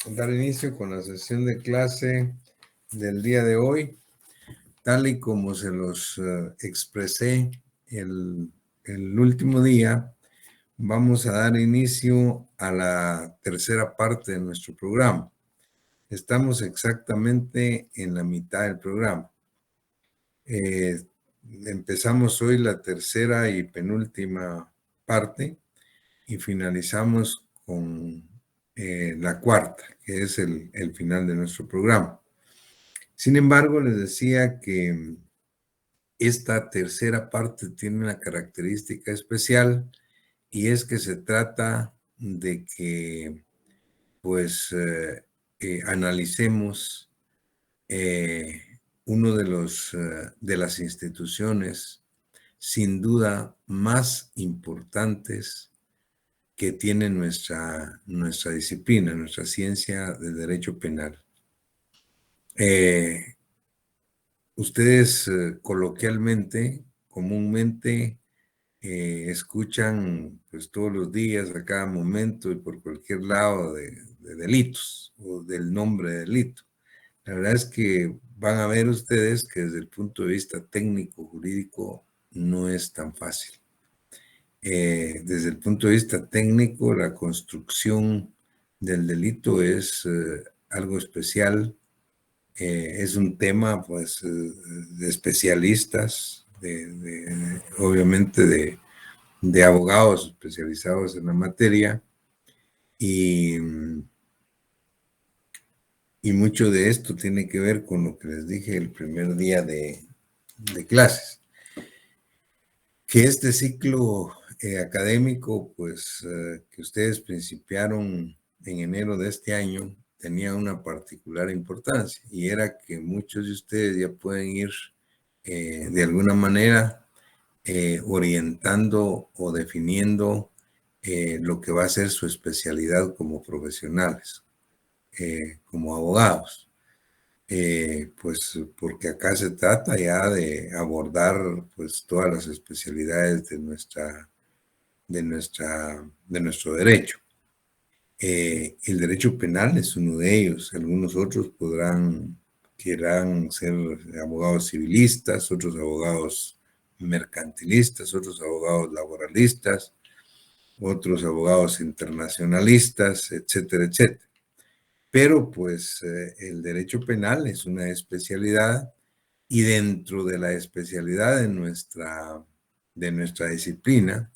dar inicio con la sesión de clase del día de hoy. Tal y como se los expresé el último día, vamos a dar inicio a la tercera parte de nuestro programa. Estamos exactamente en la mitad del programa. Empezamos hoy la tercera y penúltima parte y finalizamos con la cuarta, que es el final de nuestro programa. Sin embargo, les decía que esta tercera parte tiene una característica especial y es que se trata de que pues analicemos uno de las instituciones sin duda más importantes que tiene nuestra disciplina, nuestra ciencia de derecho penal. Ustedes coloquialmente, comúnmente, escuchan pues todos los días, a cada momento y por cualquier lado de delitos o del nombre de delito. La verdad es que van a ver ustedes que desde el punto de vista técnico, jurídico, no es tan fácil. Desde el punto de vista técnico, la construcción del delito es algo especial, es un tema pues de especialistas, obviamente de abogados especializados en la materia y mucho de esto tiene que ver con lo que les dije el primer día de clases, que este ciclo académico, pues que ustedes principiaron en enero de este año, tenía una particular importancia y era que muchos de ustedes ya pueden ir de alguna manera orientando o definiendo lo que va a ser su especialidad como profesionales, como abogados. Pues porque acá se trata ya de abordar pues todas las especialidades de nuestro derecho. El derecho penal es uno de ellos. Algunos otros querrán ser abogados civilistas, otros abogados mercantilistas, otros abogados laboralistas, otros abogados internacionalistas, etcétera, etcétera. Pero pues el derecho penal es una especialidad y dentro de la especialidad de nuestra disciplina,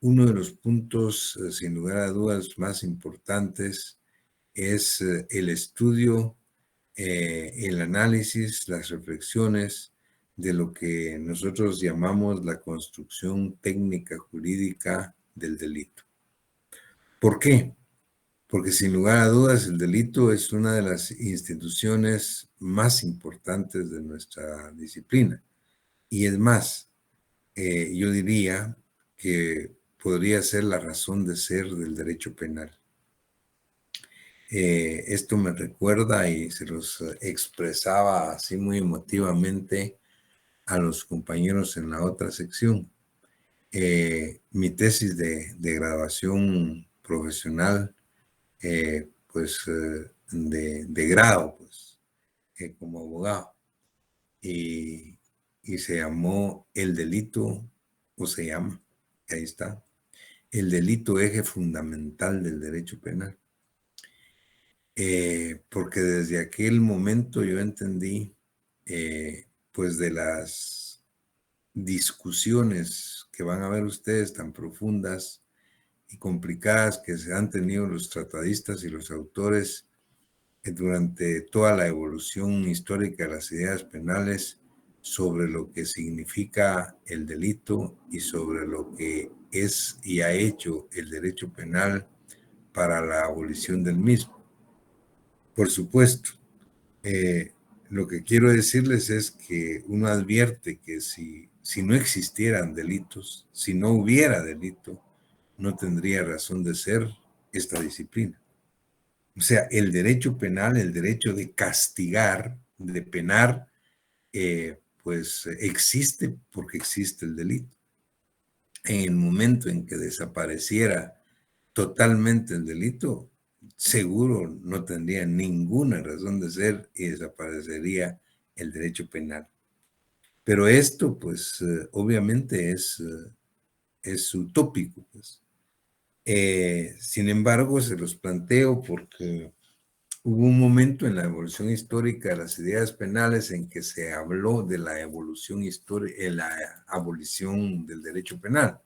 uno de los puntos, sin lugar a dudas, más importantes es el estudio, el análisis, las reflexiones de lo que nosotros llamamos la construcción técnica jurídica del delito. ¿Por qué? Porque sin lugar a dudas el delito es una de las instituciones más importantes de nuestra disciplina. Y es más, yo diría que podría ser la razón de ser del derecho penal. Esto me recuerda y se los expresaba así muy emotivamente a los compañeros en la otra sección. Mi tesis de graduación profesional, de grado, pues, como abogado. Y se llamó el delito, o se llama, ahí está, el delito eje fundamental del derecho penal. Porque desde aquel momento yo entendí, pues de las discusiones que van a ver ustedes tan profundas y complicadas que se han tenido los tratadistas y los autores durante toda la evolución histórica de las ideas penales sobre lo que significa el delito y sobre lo que es y ha hecho el derecho penal para la abolición del mismo. Por supuesto, lo que quiero decirles es que uno advierte que si no existieran delitos, si no hubiera delito, no tendría razón de ser esta disciplina. O sea, el derecho penal, el derecho de castigar, de penar, pues existe porque existe el delito. En el momento en que desapareciera totalmente el delito, seguro no tendría ninguna razón de ser y desaparecería el derecho penal. Pero esto, pues, obviamente es utópico, pues. Sin embargo, se los planteo porque hubo un momento en la evolución histórica de las ideas penales en que se habló de la evolución histórica, la abolición del derecho penal,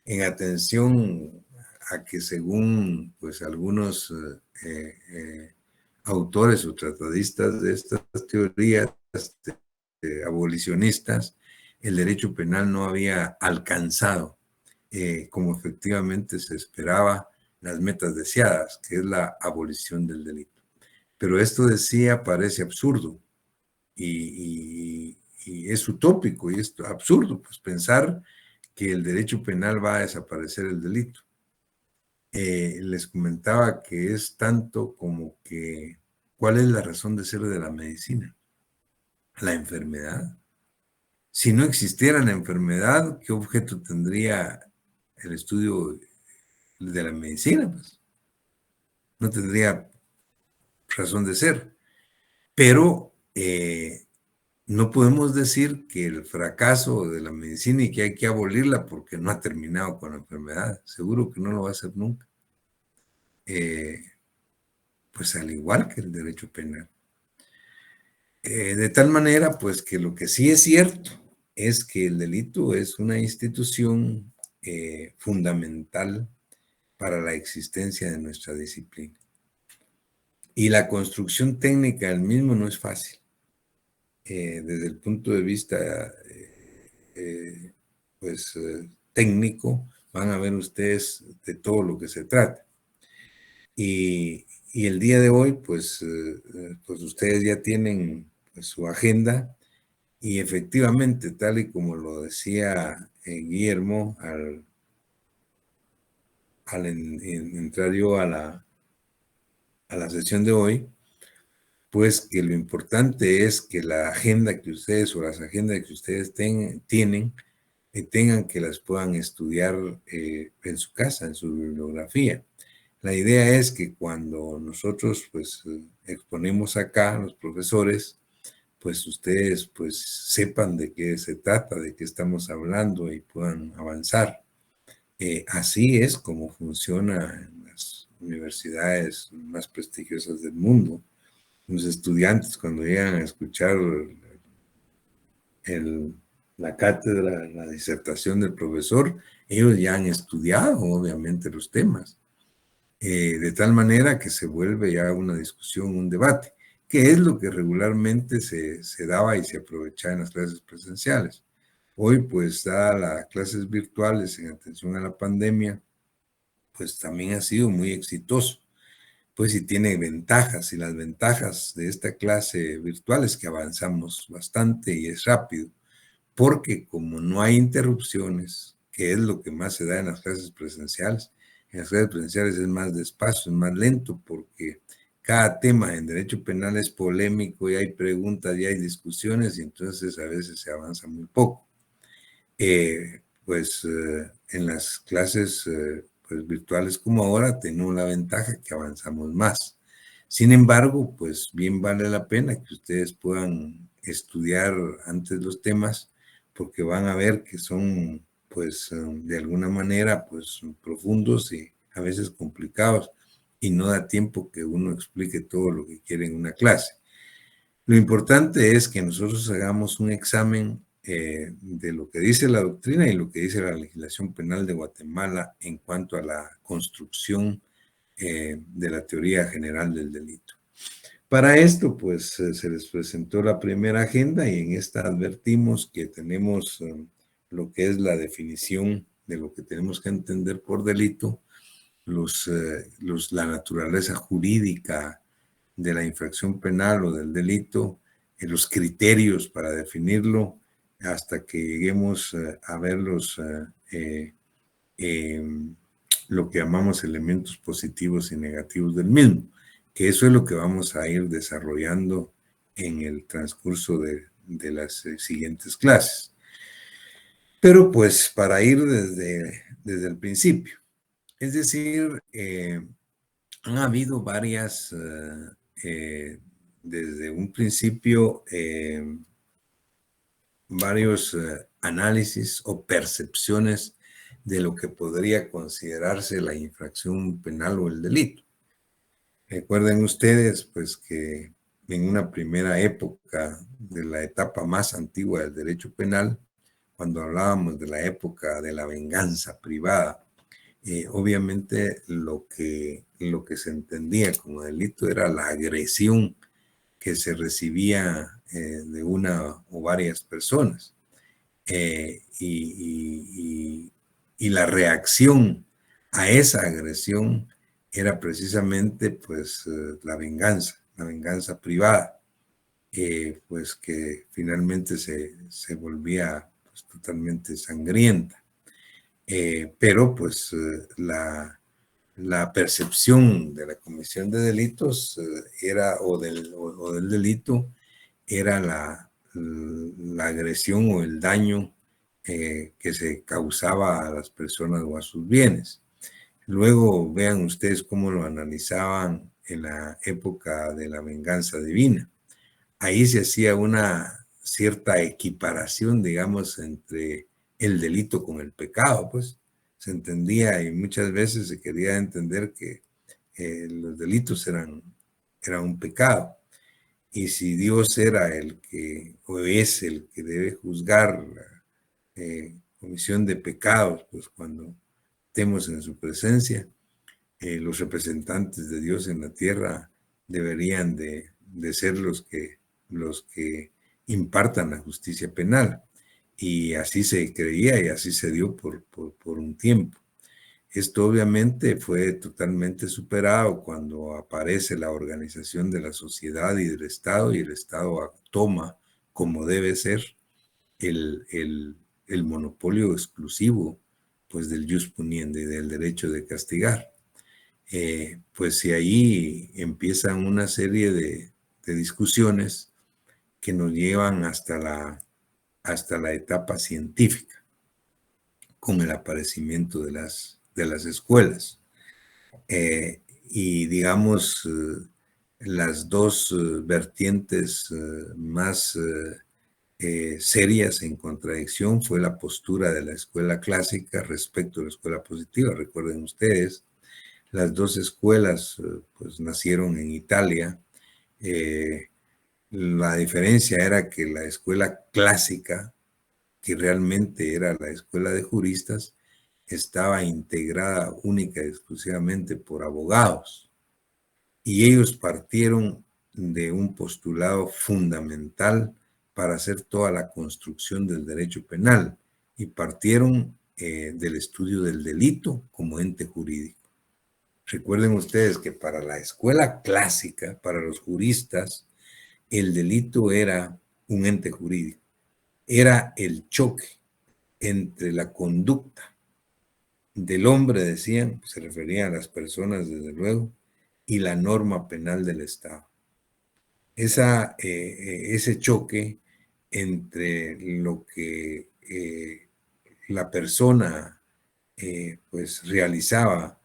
en atención a que según pues algunos autores o tratadistas de estas teorías abolicionistas, el derecho penal no había alcanzado como efectivamente se esperaba las metas deseadas, que es la abolición del delito. Pero esto decía parece absurdo y es utópico y es absurdo pues pensar que el derecho penal va a desaparecer el delito. Les comentaba que es tanto como que ¿cuál es la razón de ser de la medicina? La enfermedad. Si no existiera la enfermedad, ¿qué objeto tendría el estudio de la medicina? Pues no tendría razón de ser. Pero no podemos decir que el fracaso de la medicina y que hay que abolirla porque no ha terminado con la enfermedad. Seguro que no lo va a hacer nunca. Pues al igual que el derecho penal. De tal manera, pues que lo que sí es cierto es que el delito es una institución fundamental para la existencia de nuestra disciplina. Y la construcción técnica del mismo no es fácil. Desde el punto de vista técnico, van a ver ustedes de todo lo que se trata. Y el día de hoy, pues ustedes ya tienen pues, su agenda y efectivamente, tal y como lo decía Guillermo al entrar yo a la sesión de hoy, pues que lo importante es que la agenda que ustedes o las agendas que ustedes tienen, tengan que las puedan estudiar en su casa, en su bibliografía. La idea es que cuando nosotros pues exponemos acá, los profesores, pues ustedes pues sepan de qué se trata, de qué estamos hablando y puedan avanzar. Así es como funciona en las universidades más prestigiosas del mundo. Los estudiantes cuando llegan a escuchar la cátedra, la disertación del profesor, ellos ya han estudiado obviamente los temas, de tal manera que se vuelve ya una discusión, un debate, que es lo que regularmente se daba y se aprovechaba en las clases presenciales. Hoy, pues, dadas las clases virtuales en atención a la pandemia, pues también ha sido muy exitoso. Pues sí tiene ventajas, y las ventajas de esta clase virtual es que avanzamos bastante y es rápido, porque como no hay interrupciones, que es lo que más se da en las clases presenciales, en las clases presenciales es más despacio, es más lento, porque cada tema en derecho penal es polémico y hay preguntas y hay discusiones y entonces a veces se avanza muy poco. En las clases pues, virtuales como ahora tenemos la ventaja que avanzamos más. Sin embargo, pues bien vale la pena que ustedes puedan estudiar antes los temas porque van a ver que son pues de alguna manera pues profundos y a veces complicados y no da tiempo que uno explique todo lo que quiere en una clase. Lo importante es que nosotros hagamos un examen de lo que dice la doctrina y lo que dice la legislación penal de Guatemala en cuanto a la construcción de la teoría general del delito. Para esto, pues, se les presentó la primera agenda y en esta advertimos que tenemos lo que es la definición de lo que tenemos que entender por delito, la naturaleza jurídica de la infracción penal o del delito, los criterios para definirlo, hasta que lleguemos a ver lo que llamamos elementos positivos y negativos del mismo, que eso es lo que vamos a ir desarrollando en el transcurso de las siguientes clases. Pero pues para ir desde el principio, es decir, han habido varias, desde un principio, varios análisis o percepciones de lo que podría considerarse la infracción penal o el delito. Recuerden ustedes, pues, que en una primera época de la etapa más antigua del derecho penal, cuando hablábamos de la época de la venganza privada, obviamente lo que se entendía como delito era la agresión que se recibía de una o varias personas. Y la reacción a esa agresión era precisamente pues la venganza privada, pues que finalmente se volvía pues, totalmente sangrienta. Pero pues la percepción de la comisión de delitos era, o del delito, era la agresión o el daño que se causaba a las personas o a sus bienes. Luego vean ustedes cómo lo analizaban en la época de la venganza divina. Ahí se hacía una cierta equiparación, digamos, entre el delito con el pecado, pues se entendía y muchas veces se quería entender que los delitos eran un pecado. Y si Dios era el que, o es el que debe juzgar la comisión de pecados, pues cuando estemos en su presencia, los representantes de Dios en la tierra deberían de ser los que impartan la justicia penal. Y así se creía y así se dio por un tiempo. Esto obviamente fue totalmente superado cuando aparece la organización de la sociedad y del Estado, y el Estado toma, como debe ser, el monopolio exclusivo pues, del jus puniendi, del derecho de castigar. Pues si ahí empiezan una serie de discusiones que nos llevan hasta la etapa científica, con el aparecimiento de las escuelas. Y digamos, las dos vertientes más serias en contradicción fue la postura de la escuela clásica respecto a la escuela positiva. Recuerden ustedes, las dos escuelas pues nacieron en Italia. La diferencia era que la escuela clásica, que realmente era la escuela de juristas, estaba integrada única y exclusivamente por abogados. Y ellos partieron de un postulado fundamental para hacer toda la construcción del derecho penal, y partieron del estudio del delito como ente jurídico. Recuerden ustedes que para la escuela clásica, para los juristas, el delito era un ente jurídico. Era el choque entre la conducta del hombre, decían, se refería a las personas desde luego, y la norma penal del Estado. Ese choque entre lo que la persona pues realizaba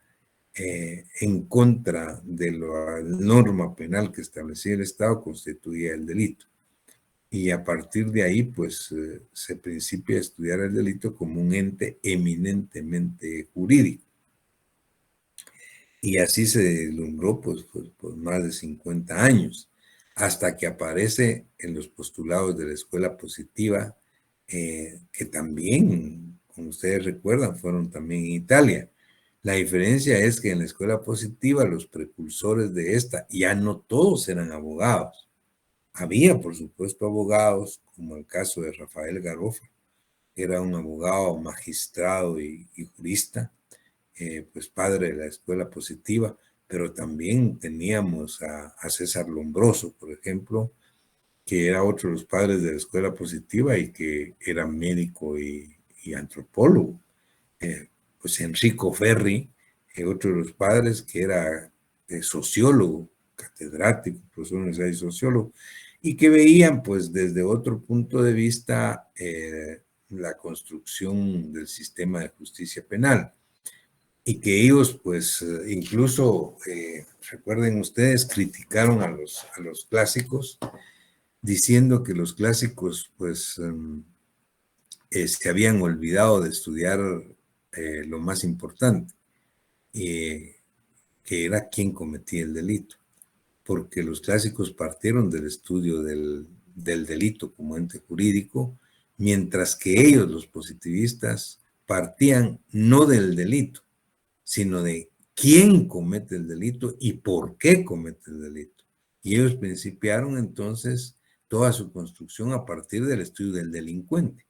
en contra de la norma penal que establecía el Estado constituía el delito. Y a partir de ahí, pues, se principia a estudiar el delito como un ente eminentemente jurídico. Y así se deslumbró, pues, por más de 50 años, hasta que aparece en los postulados de la escuela positiva, que también, como ustedes recuerdan, fueron también en Italia. La diferencia es que en la escuela positiva los precursores de esta ya no todos eran abogados. Había, por supuesto, abogados, como el caso de Rafael Garofa, que era un abogado magistrado y jurista, pues padre de la escuela positiva, pero también teníamos a César Lombroso, por ejemplo, que era otro de los padres de la escuela positiva y que era médico y antropólogo. Pues Enrico Ferri, otro de los padres que era sociólogo, catedrático, profesor universitario y sociólogo, y que veían pues desde otro punto de vista la construcción del sistema de justicia penal. y que ellos, pues, incluso, recuerden ustedes, criticaron a los clásicos, diciendo que los clásicos, pues, se habían olvidado de estudiar lo más importante, que era quién cometía el delito, porque los clásicos partieron del estudio del delito como ente jurídico, mientras que ellos, los positivistas, partían no del delito, sino de quién comete el delito y por qué comete el delito. Y ellos principiaron entonces toda su construcción a partir del estudio del delincuente.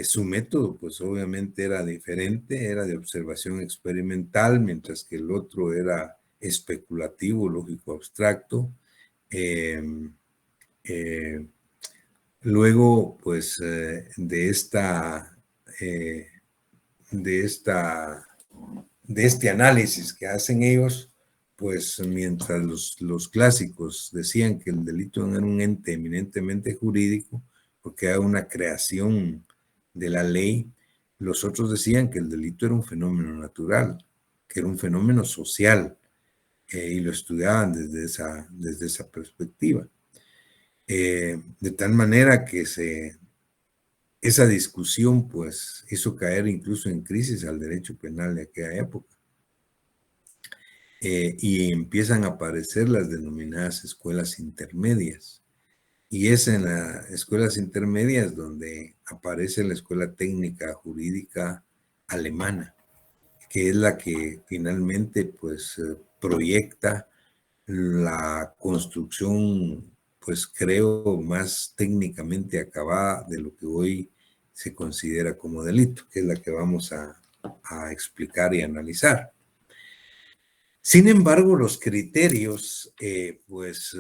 Su método, pues obviamente era diferente, era de observación experimental, mientras que el otro era especulativo, lógico, abstracto. Eh, eh, Luego, pues, eh, de esta de este análisis que hacen ellos, pues mientras los clásicos decían que el delito no era un ente eminentemente jurídico, porque era una creación de la ley, los otros decían que el delito era un fenómeno natural, que era un fenómeno social, y lo estudiaban desde esa perspectiva. De tal manera que esa discusión pues hizo caer incluso en crisis al derecho penal de aquella época. Y empiezan a aparecer las denominadas escuelas intermedias. Y es en las escuelas intermedias donde aparece la escuela técnica jurídica alemana, que es la que finalmente pues proyecta la construcción, pues creo, más técnicamente acabada de lo que hoy se considera como delito, que es la que vamos a explicar y analizar. Sin embargo, los criterios, pues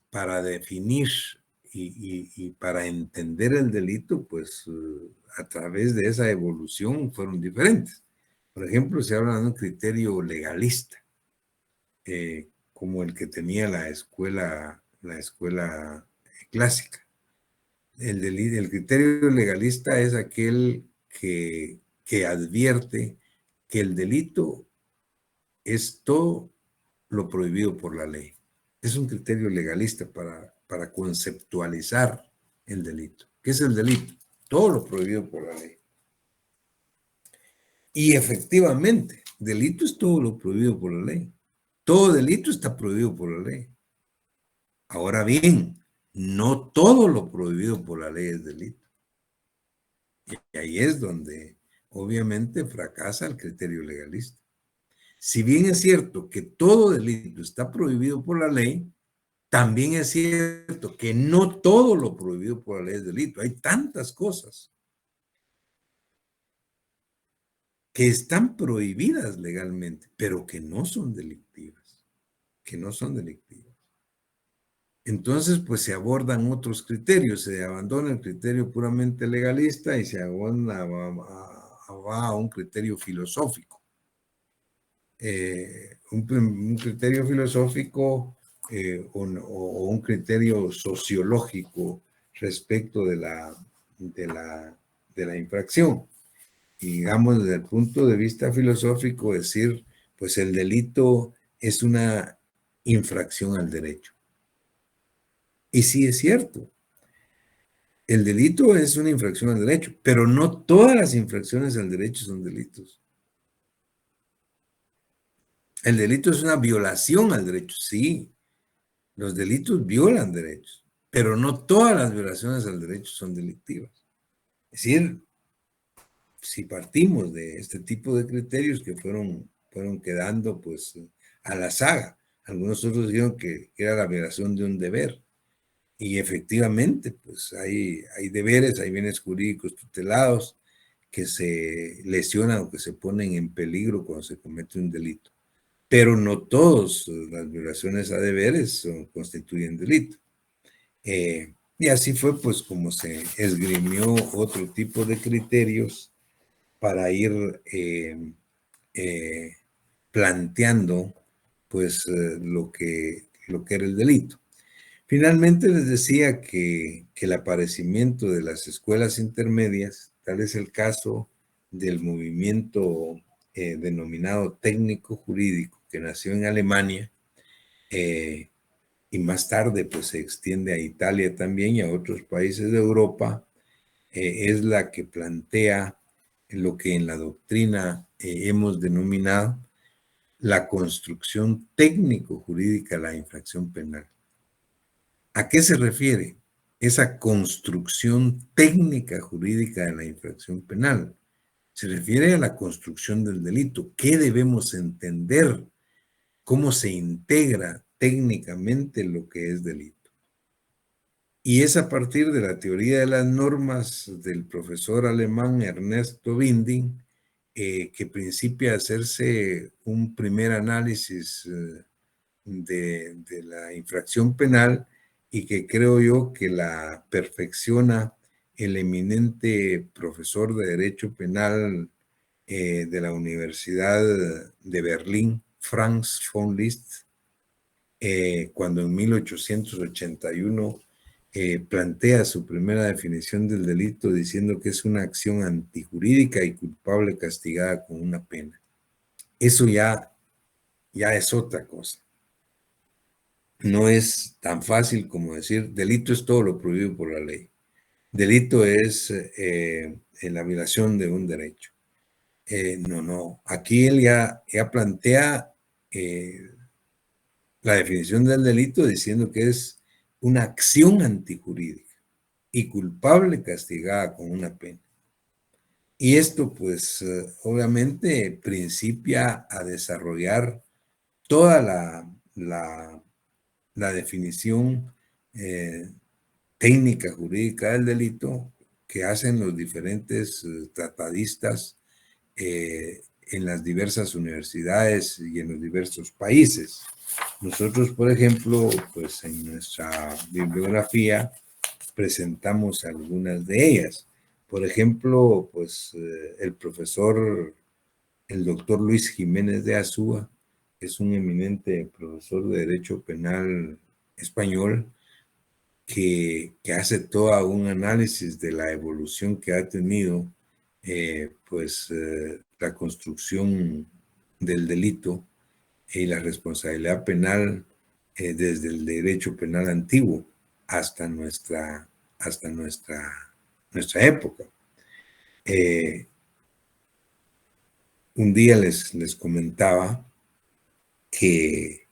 para definir y para entender el delito, pues a través de esa evolución fueron diferentes. Por ejemplo, se habla de un criterio legalista, como el que tenía la escuela clásica. El criterio legalista es aquel que advierte que el delito es todo lo prohibido por la ley. Es un criterio legalista para conceptualizar el delito. ¿Qué es el delito? Todo lo prohibido por la ley. Y efectivamente, delito es todo lo prohibido por la ley. Todo delito está prohibido por la ley. Ahora bien, no todo lo prohibido por la ley es delito. Y ahí es donde obviamente fracasa el criterio legalista. Si bien es cierto que todo delito está prohibido por la ley, también es cierto que no todo lo prohibido por la ley es delito. Hay tantas cosas que están prohibidas legalmente, pero que no son delictivas, que no son delictivas. Entonces, pues se abordan otros criterios, se abandona el criterio puramente legalista y se aborda va a un criterio filosófico. Un criterio filosófico o un criterio sociológico respecto de la infracción. Y digamos, desde el punto de vista filosófico, decir, pues el delito es una infracción al derecho. Y sí es cierto, el delito es una infracción al derecho, pero no todas las infracciones al derecho son delitos. El delito es una violación al derecho, sí. Los delitos violan derechos, pero no todas las violaciones al derecho son delictivas. Es decir, si partimos de este tipo de criterios que fueron quedando pues a la saga, algunos otros dijeron que era la violación de un deber. Y efectivamente, pues hay deberes, hay bienes jurídicos tutelados que se lesionan o que se ponen en peligro cuando se comete un delito. Pero no todas las violaciones a deberes constituyen delito. Y así fue pues como se esgrimió otro tipo de criterios para ir planteando pues lo que era el delito. Finalmente les decía que el aparecimiento de las escuelas intermedias, tal es el caso del movimiento denominado técnico jurídico que nació en Alemania y más tarde pues se extiende a Italia también y a otros países de Europa, es la que plantea lo que en la doctrina hemos denominado la construcción técnico-jurídica de la infracción penal. ¿A qué se refiere esa construcción técnica jurídica de la infracción penal? Se refiere a la construcción del delito. ¿Qué debemos entender? ¿Cómo se integra técnicamente lo que es delito? Y es a partir de la teoría de las normas del profesor alemán Ernesto Winding que principia a hacerse un primer análisis de la infracción penal y que creo yo que la perfecciona el eminente profesor de Derecho Penal de la Universidad de Berlín, Franz von Liszt, cuando en 1881 plantea su primera definición del delito diciendo que es una acción antijurídica y culpable castigada con una pena. Eso ya es otra cosa. No es tan fácil como decir, delito es todo lo prohibido por la ley. Delito es la violación de un derecho. No. Aquí él ya plantea la definición del delito diciendo que es una acción antijurídica y culpable castigada con una pena. Y esto, pues, obviamente principia a desarrollar toda la definición técnica jurídica del delito que hacen los diferentes tratadistas en las diversas universidades y en los diversos países. Nosotros, por ejemplo, pues en nuestra bibliografía presentamos algunas de ellas. Por ejemplo, pues el profesor, el doctor Luis Jiménez de Azúa, que es un eminente profesor de Derecho Penal español, que hace todo un análisis de la evolución que ha tenido la construcción del delito y la responsabilidad penal desde el derecho penal antiguo hasta nuestra época. Un día les comentaba que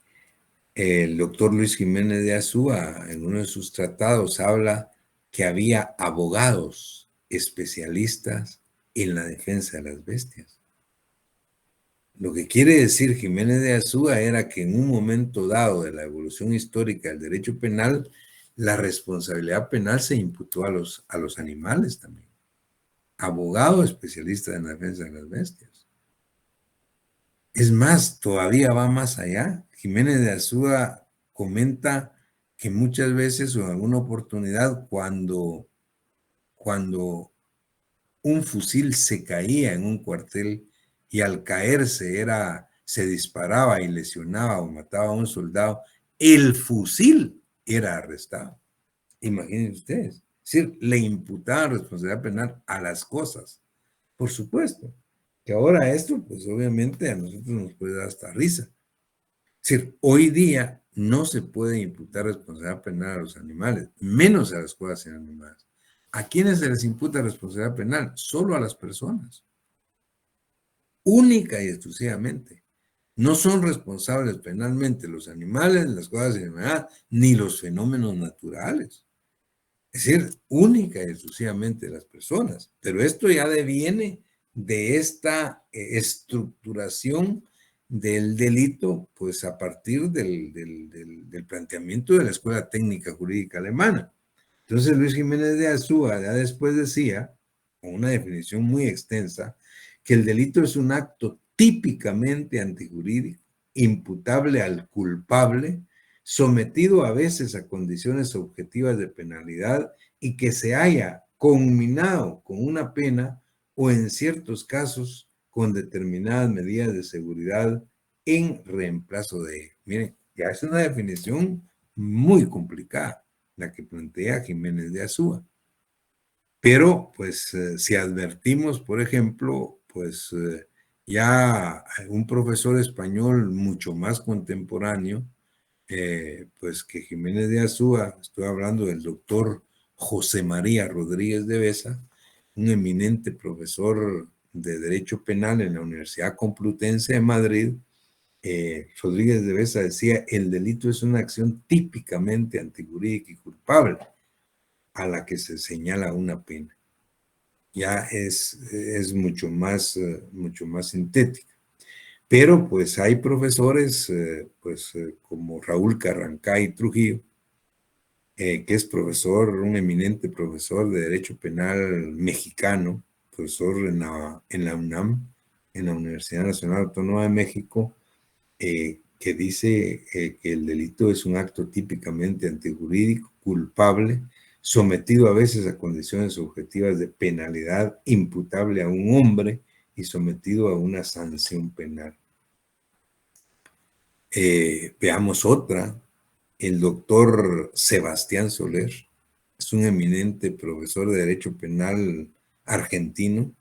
el doctor Luis Jiménez de Azúa, en uno de sus tratados, habla que había abogados especialistas en la defensa de las bestias. Lo que quiere decir Jiménez de Azúa era que en un momento dado de la evolución histórica del derecho penal, la responsabilidad penal se imputó a los animales también. Abogado especialista en la defensa de las bestias. Es más, todavía va más allá. Jiménez de Azúa comenta que muchas veces o en alguna oportunidad cuando un fusil se caía en un cuartel y al caerse se disparaba y lesionaba o mataba a un soldado, el fusil era arrestado. Imaginen ustedes. Es decir, le imputaban responsabilidad penal a las cosas. Por supuesto. Que ahora esto, pues obviamente a nosotros nos puede dar hasta risa. Es decir, hoy día no se puede imputar responsabilidad penal a los animales, menos a las cosas inanimadas. ¿A quiénes se les imputa responsabilidad penal? Solo a las personas. Única y exclusivamente. No son responsables penalmente los animales, las cosas inanimadas, ni los fenómenos naturales. Es decir, única y exclusivamente las personas. Pero esto ya deviene de esta estructuración del delito, pues a partir del planteamiento de la Escuela Técnica Jurídica Alemana. Entonces Luis Jiménez de Azúa ya después decía, con una definición muy extensa, que el delito es un acto típicamente antijurídico, imputable al culpable, sometido a veces a condiciones objetivas de penalidad y que se haya conminado con una pena o en ciertos casos con determinadas medidas de seguridad en reemplazo de él. Miren, ya es una definición muy complicada la que plantea Jiménez de Azúa. Pero, pues, si advertimos, por ejemplo, pues ya un profesor español mucho más contemporáneo, pues que Jiménez de Azúa, estoy hablando del doctor José María Rodríguez de Besa, un eminente profesor de Derecho Penal en la Universidad Complutense de Madrid. Rodríguez de Besa decía, el delito es una acción típicamente antijurídica y culpable a la que se señala una pena. Ya es mucho más sintética. Pero pues hay profesores como Raúl Carrancay Trujillo, que es profesor, un eminente profesor de Derecho Penal mexicano, profesor en la UNAM, en la Universidad Nacional Autónoma de México, que dice que el delito es un acto típicamente antijurídico, culpable, sometido a veces a condiciones objetivas de penalidad, imputable a un hombre y sometido a una sanción penal. Veamos otra. El doctor Sebastián Soler es un eminente profesor de Derecho Penal argentino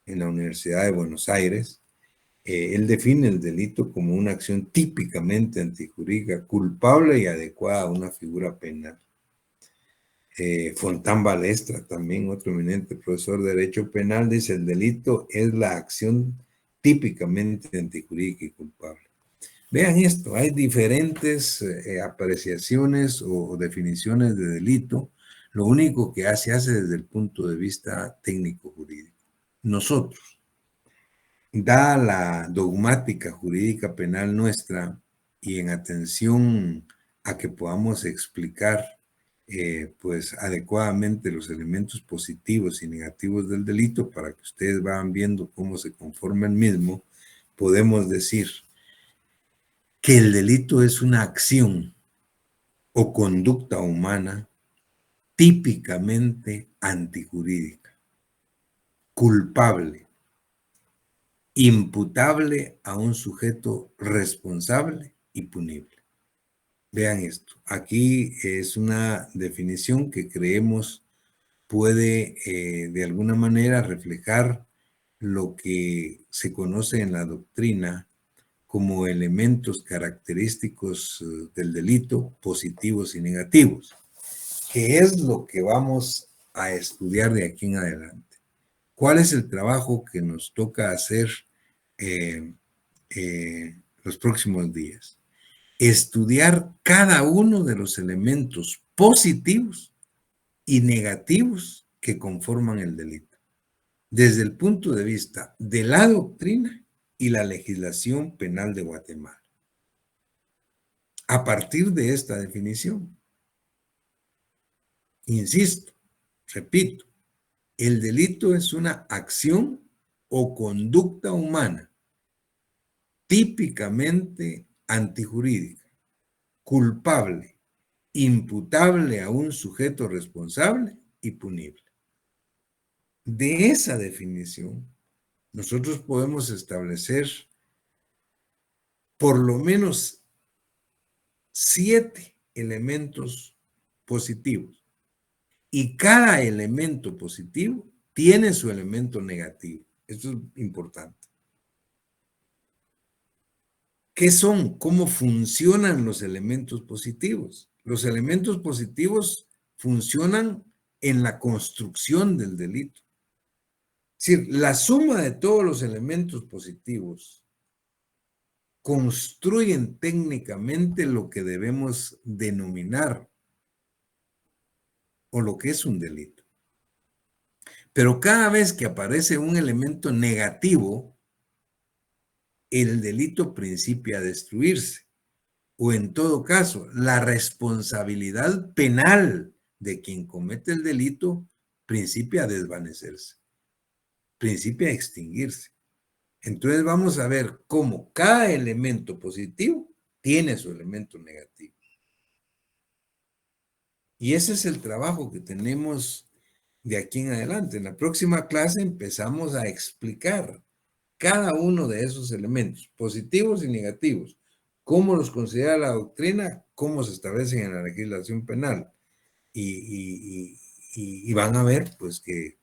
en la Universidad de Buenos Aires. Él define el delito como una acción típicamente antijurídica, culpable y adecuada a una figura penal. Fontán Balestra, también otro eminente profesor de Derecho Penal, dice el delito es la acción típicamente antijurídica y culpable. Vean esto, hay diferentes apreciaciones o definiciones de delito. Lo único que se hace desde el punto de vista técnico-jurídico. Nosotros, dada la dogmática jurídica penal nuestra y en atención a que podamos explicar pues adecuadamente los elementos positivos y negativos del delito para que ustedes vayan viendo cómo se conforma el mismo, podemos decir que el delito es una acción o conducta humana típicamente antijurídica, culpable, imputable a un sujeto responsable y punible. Vean esto, aquí es una definición que creemos puede de alguna manera reflejar lo que se conoce en la doctrina como elementos característicos del delito, positivos y negativos, que es lo que vamos a estudiar de aquí en adelante. ¿Cuál es el trabajo que nos toca hacer eh, los próximos días? Estudiar cada uno de los elementos positivos y negativos que conforman el delito, desde el punto de vista de la doctrina y la legislación penal de Guatemala. A partir de esta definición, insisto, repito, el delito es una acción o conducta humana típicamente antijurídica, culpable, imputable a un sujeto responsable y punible. De esa definición, nosotros podemos establecer por lo menos 7 elementos positivos. Y cada elemento positivo tiene su elemento negativo. Esto es importante. ¿Qué son? ¿Cómo funcionan los elementos positivos? Los elementos positivos funcionan en la construcción del delito. Es decir, la suma de todos los elementos positivos construyen técnicamente lo que debemos denominar o lo que es un delito. Pero cada vez que aparece un elemento negativo, el delito principia a destruirse. O en todo caso, la responsabilidad penal de quien comete el delito principia a desvanecerse, principia a extinguirse. Entonces vamos a ver cómo cada elemento positivo tiene su elemento negativo. Y ese es el trabajo que tenemos de aquí en adelante. En la próxima clase empezamos a explicar cada uno de esos elementos, positivos y negativos, cómo los considera la doctrina, cómo se establecen en la legislación penal y van a ver pues que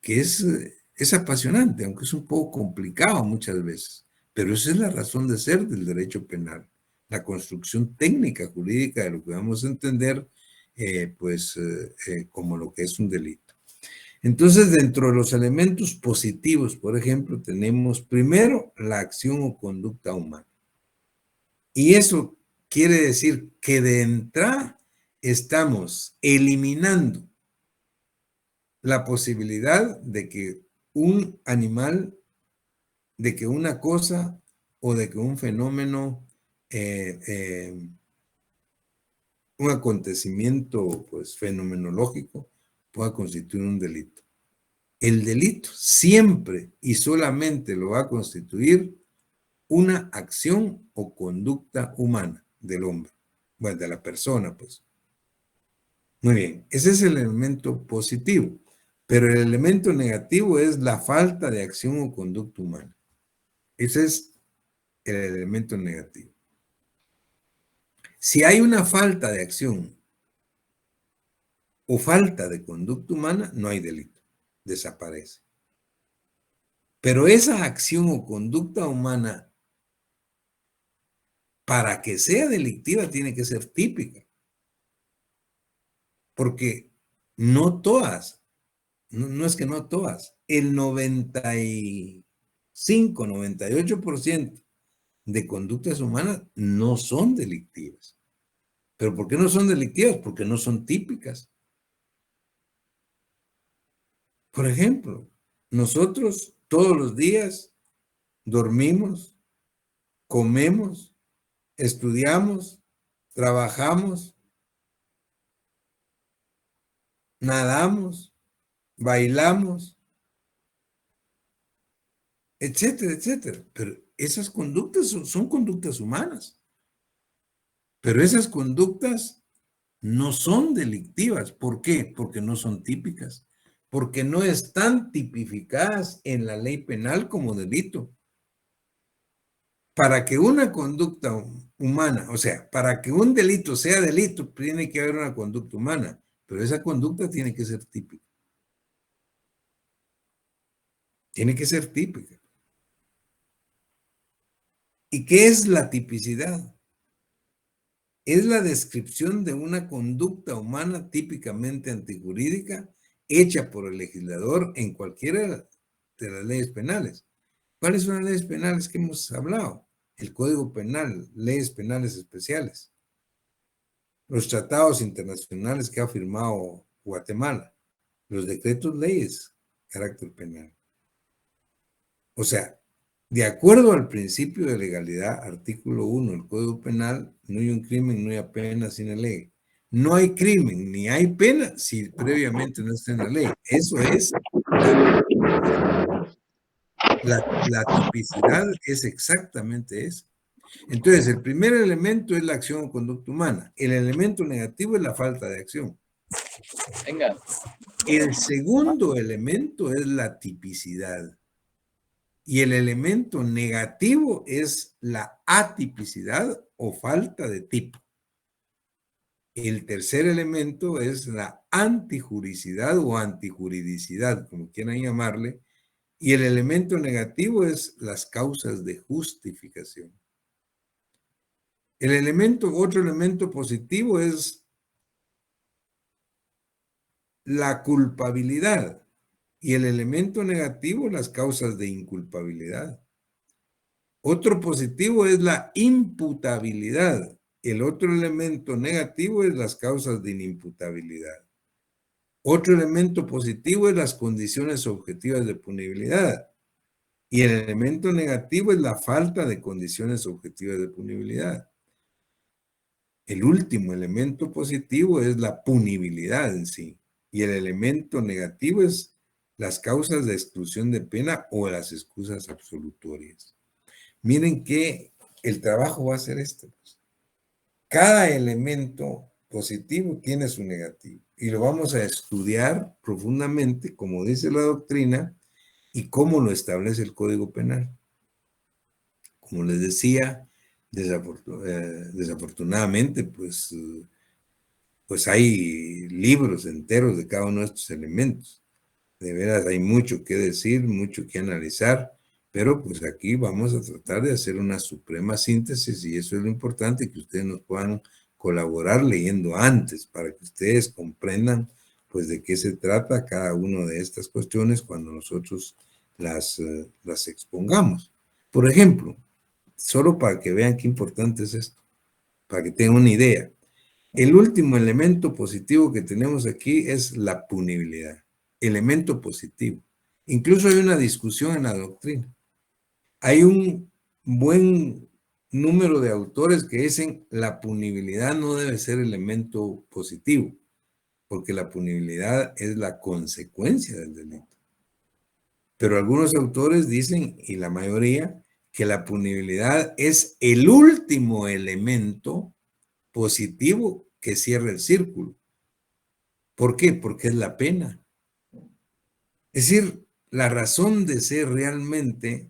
es apasionante, aunque es un poco complicado muchas veces, pero esa es la razón de ser del derecho penal, la construcción técnica jurídica de lo que vamos a entender como lo que es un delito. Entonces, dentro de los elementos positivos, por ejemplo, tenemos primero la acción o conducta humana. Y eso quiere decir que de entrada estamos eliminando la posibilidad de que un animal, de que una cosa o de que un fenómeno, eh, eh, un acontecimiento pues, fenomenológico pueda constituir un delito. El delito siempre y solamente lo va a constituir una acción o conducta humana del hombre, bueno, de la persona, pues. Muy bien, ese es el elemento positivo, pero el elemento negativo es la falta de acción o conducta humana. Ese es el elemento negativo. Si hay una falta de acción o falta de conducta humana, no hay delito, desaparece. Pero esa acción o conducta humana, para que sea delictiva, tiene que ser típica. Porque no todas, no es que no todas, el 95, 98% de conductas humanas no son delictivas. ¿Pero por qué no son delictivas? Porque no son típicas. Por ejemplo, nosotros todos los días dormimos, comemos, estudiamos, trabajamos, nadamos, bailamos, etcétera, etcétera. Pero esas conductas son conductas humanas. Pero esas conductas no son delictivas. ¿Por qué? Porque no son típicas. Porque no están tipificadas en la ley penal como delito. Para que una conducta humana, o sea, para que un delito sea delito, tiene que haber una conducta humana, pero esa conducta tiene que ser típica. Tiene que ser típica. ¿Y qué es la tipicidad? Es la descripción de una conducta humana típicamente antijurídica hecha por el legislador en cualquiera de las leyes penales. ¿Cuáles son las leyes penales que hemos hablado? El Código Penal, leyes penales especiales, los tratados internacionales que ha firmado Guatemala, los decretos leyes, carácter penal. O sea, de acuerdo al principio de legalidad, artículo 1 del Código Penal, no hay un crimen, no hay pena sin ley. No hay crimen ni hay pena si previamente no está en la ley. Eso es la tipicidad, es exactamente eso. Entonces, el primer elemento es la acción o conducta humana. El elemento negativo es la falta de acción. Venga. El segundo elemento es la tipicidad. Y el elemento negativo es la atipicidad o falta de tipo. El tercer elemento es la antijuricidad o antijuridicidad, como quieran llamarle. Y el elemento negativo es las causas de justificación. Otro elemento positivo es la culpabilidad. Y el elemento negativo, las causas de inculpabilidad. Otro positivo es la imputabilidad. El otro elemento negativo es las causas de inimputabilidad. Otro elemento positivo es las condiciones objetivas de punibilidad. Y el elemento negativo es la falta de condiciones objetivas de punibilidad. El último elemento positivo es la punibilidad en sí. Y el elemento negativo es las causas de exclusión de pena o las excusas absolutorias. Miren que el trabajo va a ser este. Cada elemento positivo tiene su negativo y lo vamos a estudiar profundamente, como dice la doctrina, y cómo lo establece el Código Penal. Como les decía, desafortunadamente, pues pues hay libros enteros de cada uno de estos elementos. De veras, hay mucho que decir, mucho que analizar, pero pues aquí vamos a tratar de hacer una suprema síntesis y eso es lo importante, que ustedes nos puedan colaborar leyendo antes para que ustedes comprendan pues de qué se trata cada una de estas cuestiones cuando nosotros las expongamos. Por ejemplo, solo para que vean qué importante es esto, para que tengan una idea. El último elemento positivo que tenemos aquí es la punibilidad, elemento positivo. Incluso hay una discusión en la doctrina. Hay un buen número de autores que dicen la punibilidad no debe ser elemento positivo, porque la punibilidad es la consecuencia del delito. Pero algunos autores dicen, y la mayoría, que la punibilidad es el último elemento positivo que cierra el círculo. ¿Por qué? Porque es la pena. Es decir, la razón de ser realmente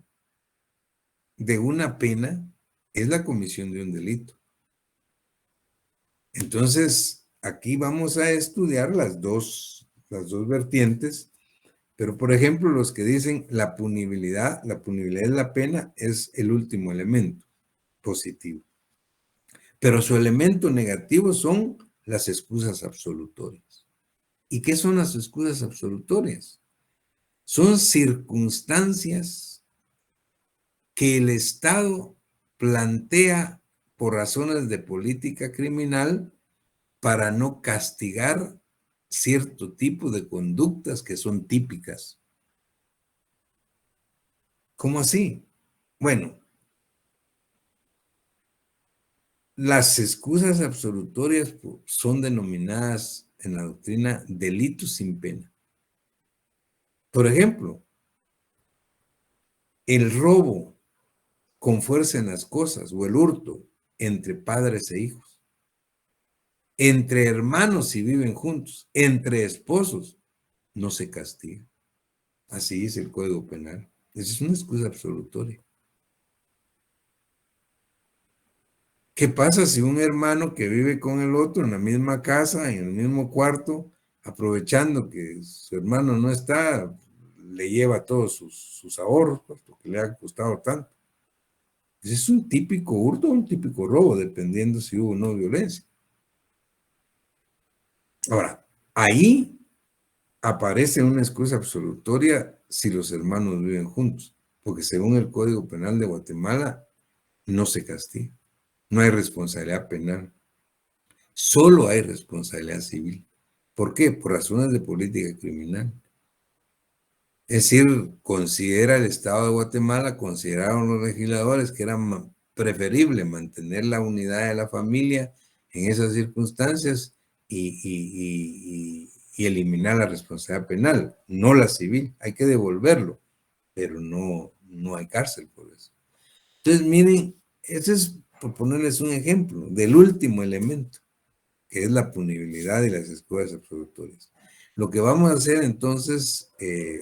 de una pena es la comisión de un delito. Entonces, aquí vamos a estudiar las dos vertientes, pero por ejemplo, los que dicen la punibilidad es la pena, es el último elemento positivo. Pero su elemento negativo son las excusas absolutorias. ¿Y qué son las excusas absolutorias? Son circunstancias que el Estado plantea por razones de política criminal para no castigar cierto tipo de conductas que son típicas. ¿Cómo así? Bueno, las excusas absolutorias son denominadas en la doctrina delitos sin pena. Por ejemplo, el robo con fuerza en las cosas o el hurto entre padres e hijos, entre hermanos si viven juntos, entre esposos, no se castiga. Así dice el Código Penal. Esa es una excusa absolutoria. ¿Qué pasa si un hermano que vive con el otro en la misma casa, en el mismo cuarto, aprovechando que su hermano no está, le lleva todos sus ahorros, porque le ha costado tanto? Ese es un típico hurto o un típico robo, dependiendo si hubo o no violencia. Ahora, ahí aparece una excusa absolutoria si los hermanos viven juntos, porque según el Código Penal de Guatemala no se castiga, no hay responsabilidad penal, solo hay responsabilidad civil. ¿Por qué? Por razones de política criminal. Es decir, considera el Estado de Guatemala, consideraron los legisladores que era preferible mantener la unidad de la familia en esas circunstancias y eliminar la responsabilidad penal, no la civil. Hay que devolverlo, pero no hay cárcel por eso. Entonces, miren, ese es, por ponerles un ejemplo, del último elemento, que es la punibilidad y las excusas absolutorias. Lo que vamos a hacer entonces,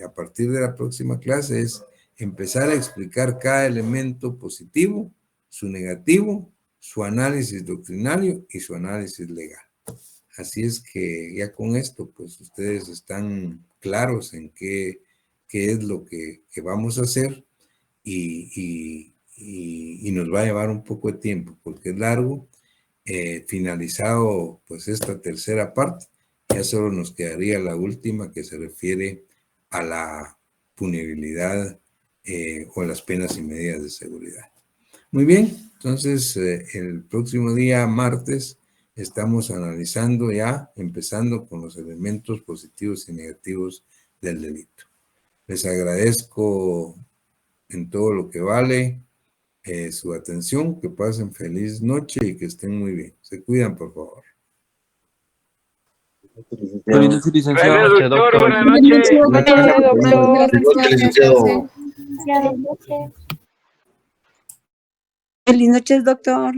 a partir de la próxima clase, es empezar a explicar cada elemento positivo, su negativo, su análisis doctrinario y su análisis legal. Así es que ya con esto, pues ustedes están claros en qué es lo que vamos a hacer y nos va a llevar un poco de tiempo porque es largo. Finalizado pues esta tercera parte, ya solo nos quedaría la última que se refiere a la punibilidad o las penas y medidas de seguridad. Muy bien, entonces el próximo día, martes, estamos analizando ya, empezando con los elementos positivos y negativos del delito. Les agradezco en todo lo que vale su atención, que pasen feliz noche y que estén muy bien. Se cuidan, por favor. Feliz noche, licenciado. Doctor, buenas noches. Feliz noches, doctor.